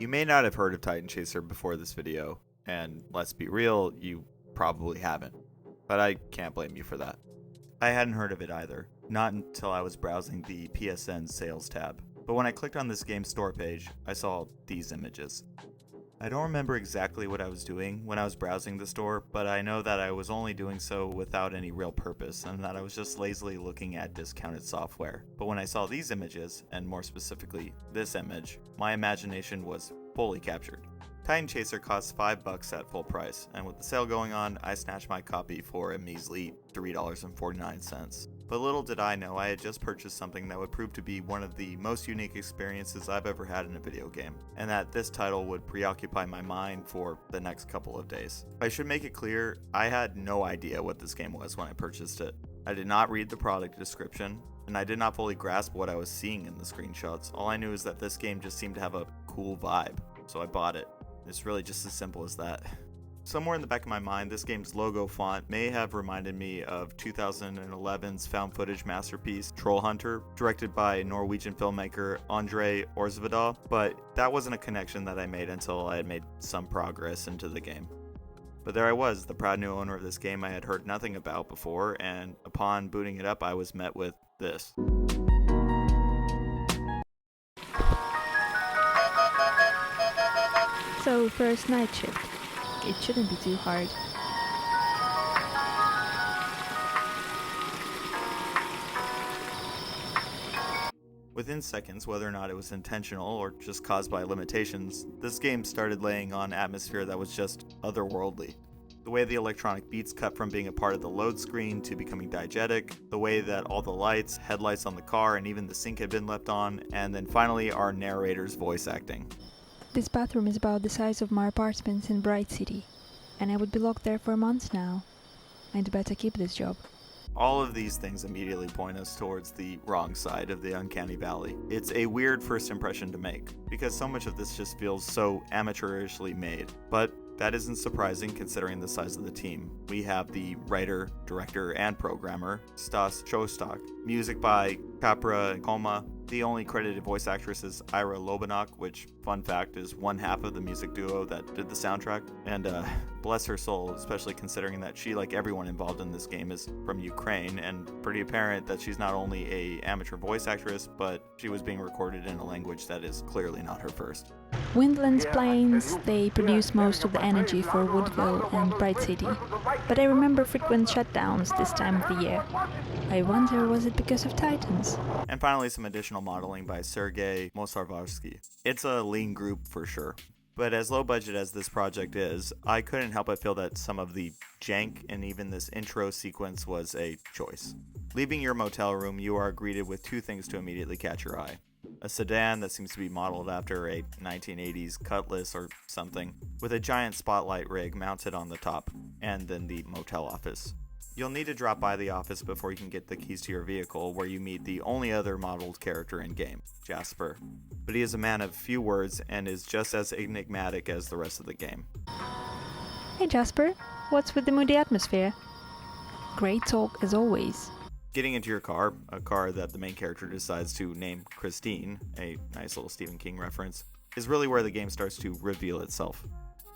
You may not have heard of Titan Chaser before this video, and let's be real, you probably haven't. But I can't blame you for that. I hadn't heard of it either, not until I was browsing the PSN sales tab. But when I clicked on this game's store page, I saw these images. I don't remember exactly what I was doing when I was browsing the store, but I know that I was only doing so without any real purpose, and that I was just lazily looking at discounted software. But when I saw these images, and more specifically this image, my imagination was fully captured. Titan Chaser costs $5 at full price, and with the sale going on, I snatched my copy for a measly $3.49. But little did I know I had just purchased something that would prove to be one of the most unique experiences I've ever had in a video game, and that this title would preoccupy my mind for the next couple of days. I should make it clear, I had no idea what this game was when I purchased it. I did not read the product description, and I did not fully grasp what I was seeing in the screenshots. All I knew is that this game just seemed to have a cool vibe, so I bought it. It's really just as simple as that. Somewhere in the back of my mind, this game's logo font may have reminded me of 2011's found footage masterpiece Troll Hunter, directed by Norwegian filmmaker Andre Orzvedal, but that wasn't a connection that I made until I had made some progress into the game. But there I was, the proud new owner of this game I had heard nothing about before, and upon booting it up I was met with this. So, first night shift. It shouldn't be too hard. Within seconds, whether or not it was intentional or just caused by limitations, this game started laying on atmosphere that was just otherworldly. The way the electronic beats cut from being a part of the load screen to becoming diegetic, the way that all the lights, headlights on the car, and even the sink had been left on, and then finally our narrator's voice acting. This bathroom is about the size of my apartments in Bright City, and I would be locked there for months now. I'd better keep this job. All of these things immediately point us towards the wrong side of the uncanny valley. It's a weird first impression to make, because so much of this just feels so amateurishly made. But that isn't surprising considering the size of the team. We have the writer, director, and programmer, Stas Shostak. Music by Capra Koma. The only credited voice actress is Ira Lobanok, which, fun fact, is one half of the music duo that did the soundtrack. And bless her soul, especially considering that she, like everyone involved in this game, is from Ukraine, and pretty apparent that she's not only an amateur voice actress, but she was being recorded in a language that is clearly not her first. Windlands Plains, they produce most of the energy for Woodville and Bright City, but I remember frequent shutdowns this time of the year. I wonder, was it because of Titans? And finally, some additional modeling by Sergei Mosarvarsky. It's a lean group for sure. But as low budget as this project is, I couldn't help but feel that some of the jank and even this intro sequence was a choice. Leaving your motel room, you are greeted with two things to immediately catch your eye. A sedan that seems to be modeled after a 1980s Cutlass or something, with a giant spotlight rig mounted on the top, and then the motel office. You'll need to drop by the office before you can get the keys to your vehicle, where you meet the only other modeled character in-game, Jasper. But he is a man of few words and is just as enigmatic as the rest of the game. Hey Jasper, what's with the moody atmosphere? Great talk as always. Getting into your car, a car that the main character decides to name Christine, a nice little Stephen King reference, is really where the game starts to reveal itself.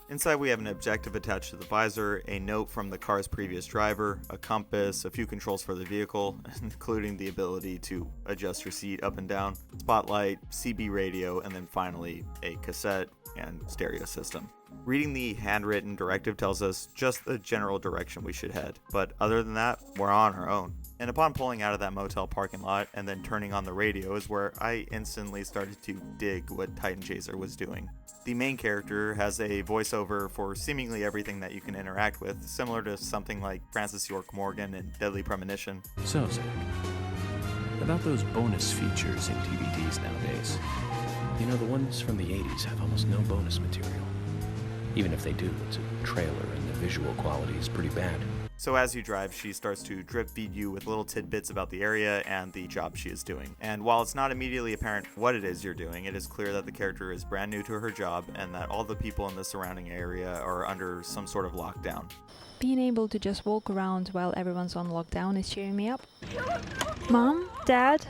Inside we have an objective attached to the visor, a note from the car's previous driver, a compass, a few controls for the vehicle, including the ability to adjust your seat up and down, spotlight, CB radio, and then finally a cassette and stereo system. Reading the handwritten directive tells us just the general direction we should head, but other than that, we're on our own. And upon pulling out of that motel parking lot and then turning on the radio is where I instantly started to dig what Titan Chaser was doing. The main character has a voiceover for seemingly everything that you can interact with, similar to something like Francis York Morgan in Deadly Premonition. So, Zach, about those bonus features in DVDs nowadays. You know, the ones from the 80s have almost no bonus material. Even if they do, it's a trailer and the visual quality is pretty bad. So as you drive, she starts to drip feed you with little tidbits about the area and the job she is doing. And while it's not immediately apparent what it is you're doing, it is clear that the character is brand new to her job and that all the people in the surrounding area are under some sort of lockdown. Being able to just walk around while everyone's on lockdown is cheering me up. Mom? Dad?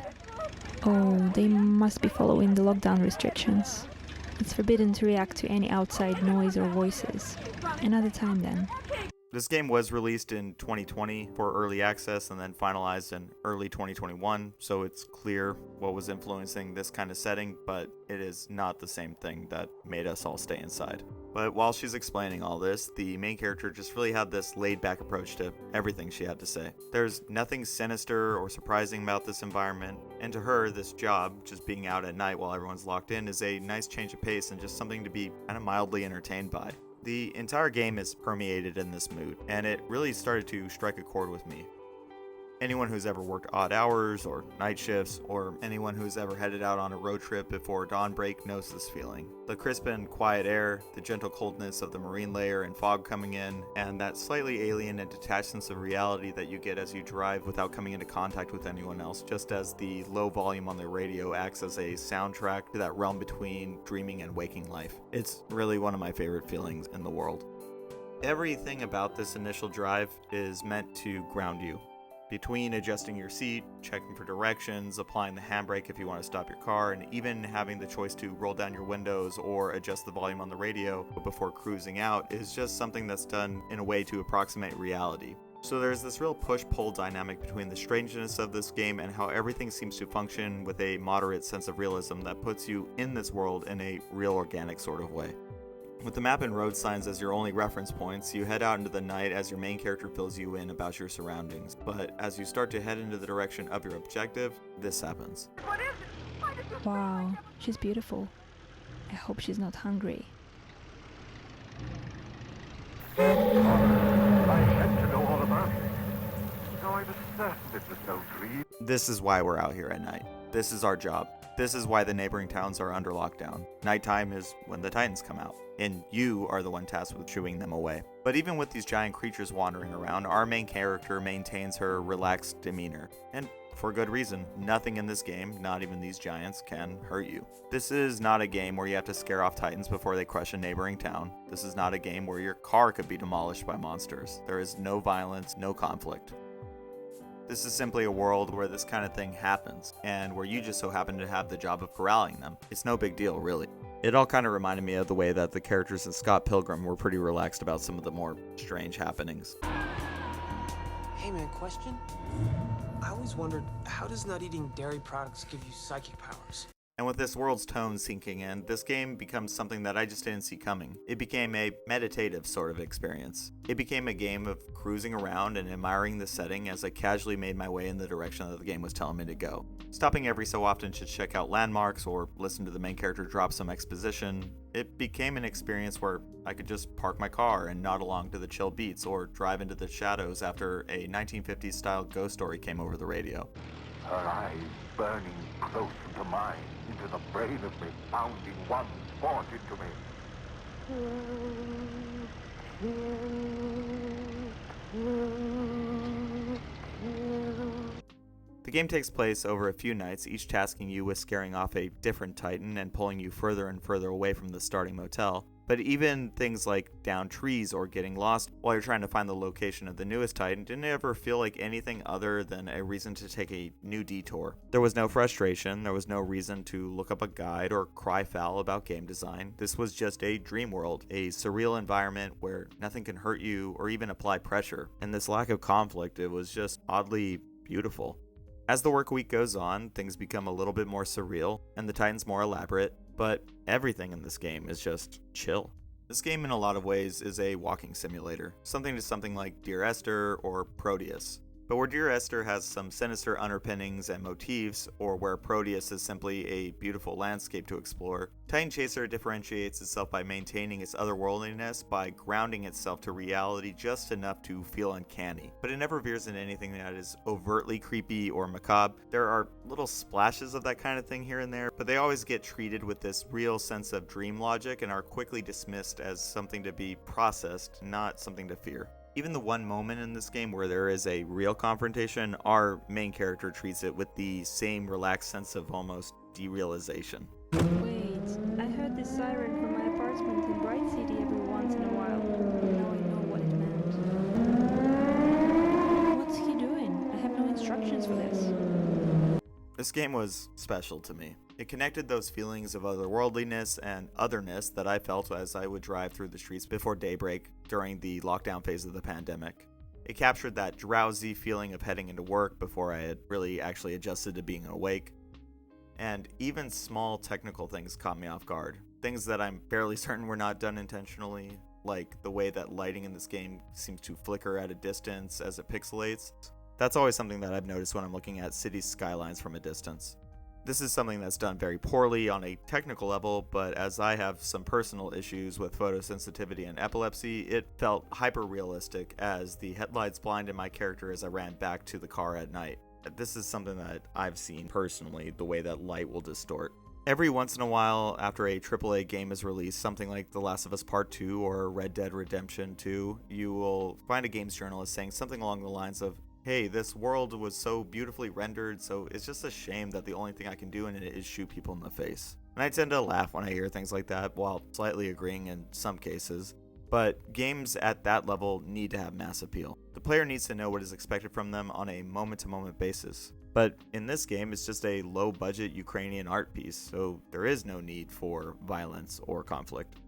Oh, they must be following the lockdown restrictions. It's forbidden to react to any outside noise or voices. Another time then. This game was released in 2020 for early access and then finalized in early 2021, so it's clear what was influencing this kind of setting, but it is not the same thing that made us all stay inside. But while she's explaining all this, the main character just really had this laid-back approach to everything she had to say. There's nothing sinister or surprising about this environment, and to her, this job, just being out at night while everyone's locked in, is a nice change of pace and just something to be kind of mildly entertained by. The entire game is permeated in this mood, and it really started to strike a chord with me. Anyone who's ever worked odd hours or night shifts, or anyone who's ever headed out on a road trip before dawn break knows this feeling. The crisp and quiet air, the gentle coldness of the marine layer and fog coming in, and that slightly alien and detached sense of reality that you get as you drive without coming into contact with anyone else, just as the low volume on the radio acts as a soundtrack to that realm between dreaming and waking life. It's really one of my favorite feelings in the world. Everything about this initial drive is meant to ground you. Between adjusting your seat, checking for directions, applying the handbrake if you want to stop your car, and even having the choice to roll down your windows or adjust the volume on the radio before cruising out is just something that's done in a way to approximate reality. So there's this real push-pull dynamic between the strangeness of this game and how everything seems to function with a moderate sense of realism that puts you in this world in a real organic sort of way. With the map and road signs as your only reference points, you head out into the night as your main character fills you in about your surroundings. But as you start to head into the direction of your objective, this happens. Wow, she's beautiful. I hope she's not hungry. I had to know all about it. So I was certain it was no dream. This is why we're out here at night. This is our job. This is why the neighboring towns are under lockdown. Nighttime is when the Titans come out, and you are the one tasked with shooing them away. But even with these giant creatures wandering around, our main character maintains her relaxed demeanor. And for good reason. Nothing in this game, not even these giants, can hurt you. This is not a game where you have to scare off Titans before they crush a neighboring town. This is not a game where your car could be demolished by monsters. There is no violence, no conflict. This is simply a world where this kind of thing happens, and where you just so happen to have the job of corralling them. It's no big deal, really. It all kind of reminded me of the way that the characters in Scott Pilgrim were pretty relaxed about some of the more strange happenings. Hey man, question? I always wondered, how does not eating dairy products give you psychic powers? And with this world's tone sinking in, this game becomes something that I just didn't see coming. It became a meditative sort of experience. It became a game of cruising around and admiring the setting as I casually made my way in the direction that the game was telling me to go. Stopping every so often to check out landmarks or listen to the main character drop some exposition, it became an experience where I could just park my car and nod along to the chill beats or drive into the shadows after a 1950s style ghost story came over the radio. Her eyes burning close to mine, into the brain of me, pounding one thought into me. The game takes place over a few nights, each tasking you with scaring off a different Titan and pulling you further and further away from the starting motel. But even things like down trees or getting lost while you're trying to find the location of the newest Titan didn't ever feel like anything other than a reason to take a new detour. There was no frustration, there was no reason to look up a guide or cry foul about game design. This was just a dream world, a surreal environment where nothing can hurt you or even apply pressure. And this lack of conflict, it was just oddly beautiful. As the work week goes on, things become a little bit more surreal and the Titans more elaborate, but everything in this game is just chill. This game in a lot of ways is a walking simulator, something like Dear Esther or Proteus. But where Dear Esther has some sinister underpinnings and motifs, or where Proteus is simply a beautiful landscape to explore, Titan Chaser differentiates itself by maintaining its otherworldliness by grounding itself to reality just enough to feel uncanny. But it never veers into anything that is overtly creepy or macabre. There are little splashes of that kind of thing here and there, but they always get treated with this real sense of dream logic and are quickly dismissed as something to be processed, not something to fear. Even the one moment in this game where there is a real confrontation, our main character treats it with the same relaxed sense of almost derealization. Wait, I heard this siren from my apartment in Bright City every once in a while. Now I know what it meant. What's he doing? I have no instructions for this. This game was special to me. It connected those feelings of otherworldliness and otherness that I felt as I would drive through the streets before daybreak during the lockdown phase of the pandemic. It captured that drowsy feeling of heading into work before I had really actually adjusted to being awake. And even small technical things caught me off guard. Things that I'm fairly certain were not done intentionally, like the way that lighting in this game seems to flicker at a distance as it pixelates. That's always something that I've noticed when I'm looking at city skylines from a distance. This is something that's done very poorly on a technical level, but as I have some personal issues with photosensitivity and epilepsy, it felt hyper-realistic as the headlights blinded my character as I ran back to the car at night. This is something that I've seen personally, the way that light will distort. Every once in a while, after a AAA game is released, something like The Last of Us Part 2 or Red Dead Redemption 2, you will find a games journalist saying something along the lines of, "Hey, this world was so beautifully rendered, so it's just a shame that the only thing I can do in it is shoot people in the face." And I tend to laugh when I hear things like that, while slightly agreeing in some cases. But games at that level need to have mass appeal. The player needs to know what is expected from them on a moment-to-moment basis. But in this game, it's just a low-budget Ukrainian art piece, so there is no need for violence or conflict.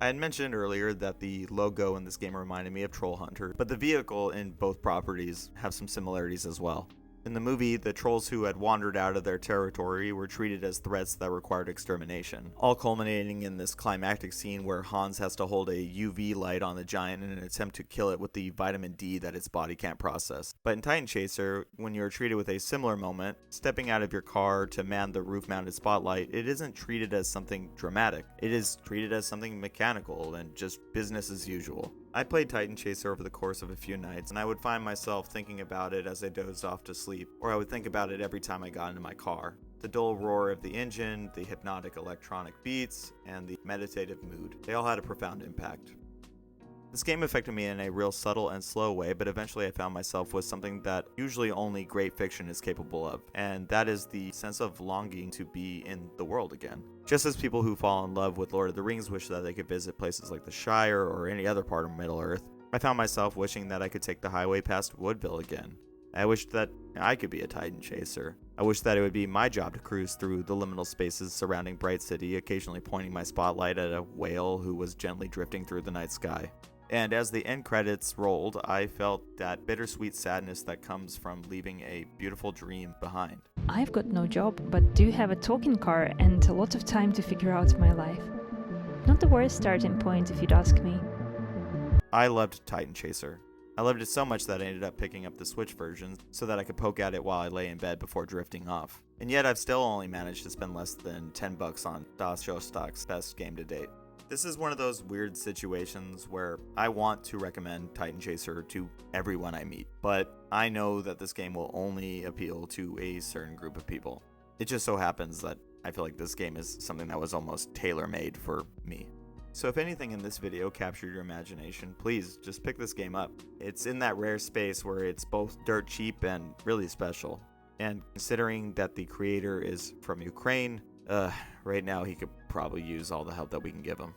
I had mentioned earlier that the logo in this game reminded me of Troll Hunter, but the vehicle in both properties have some similarities as well. In the movie, the trolls who had wandered out of their territory were treated as threats that required extermination, all culminating in this climactic scene where Hans has to hold a UV light on the giant in an attempt to kill it with the vitamin D that its body can't process. But in Titan Chaser, when you're treated with a similar moment, stepping out of your car to man the roof-mounted spotlight, it isn't treated as something dramatic. It is treated as something mechanical and just business as usual. I played Titan Chaser over the course of a few nights, and I would find myself thinking about it as I dozed off to sleep, or I would think about it every time I got into my car. The dull roar of the engine, the hypnotic electronic beats, and the meditative mood, they all had a profound impact. This game affected me in a real subtle and slow way, but eventually I found myself with something that usually only great fiction is capable of, and that is the sense of longing to be in the world again. Just as people who fall in love with Lord of the Rings wish that they could visit places like the Shire or any other part of Middle-earth, I found myself wishing that I could take the highway past Woodville again. I wished that I could be a Titan Chaser. I wish that it would be my job to cruise through the liminal spaces surrounding Bright City, occasionally pointing my spotlight at a whale who was gently drifting through the night sky. And as the end credits rolled, I felt that bittersweet sadness that comes from leaving a beautiful dream behind. I've got no job, but do have a talking car and a lot of time to figure out my life. Not the worst starting point if you'd ask me. I loved Titan Chaser. I loved it so much that I ended up picking up the Switch version so that I could poke at it while I lay in bed before drifting off. And yet I've still only managed to spend less than $10 on Das Showstock's best game to date. This is one of those weird situations where I want to recommend Titan Chaser to everyone I meet, but I know that this game will only appeal to a certain group of people. It just so happens that I feel like this game is something that was almost tailor-made for me. So if anything in this video captured your imagination, please just pick this game up. It's in that rare space where it's both dirt cheap and really special. And considering that the creator is from Ukraine, right now he could probably use all the help that we can give him.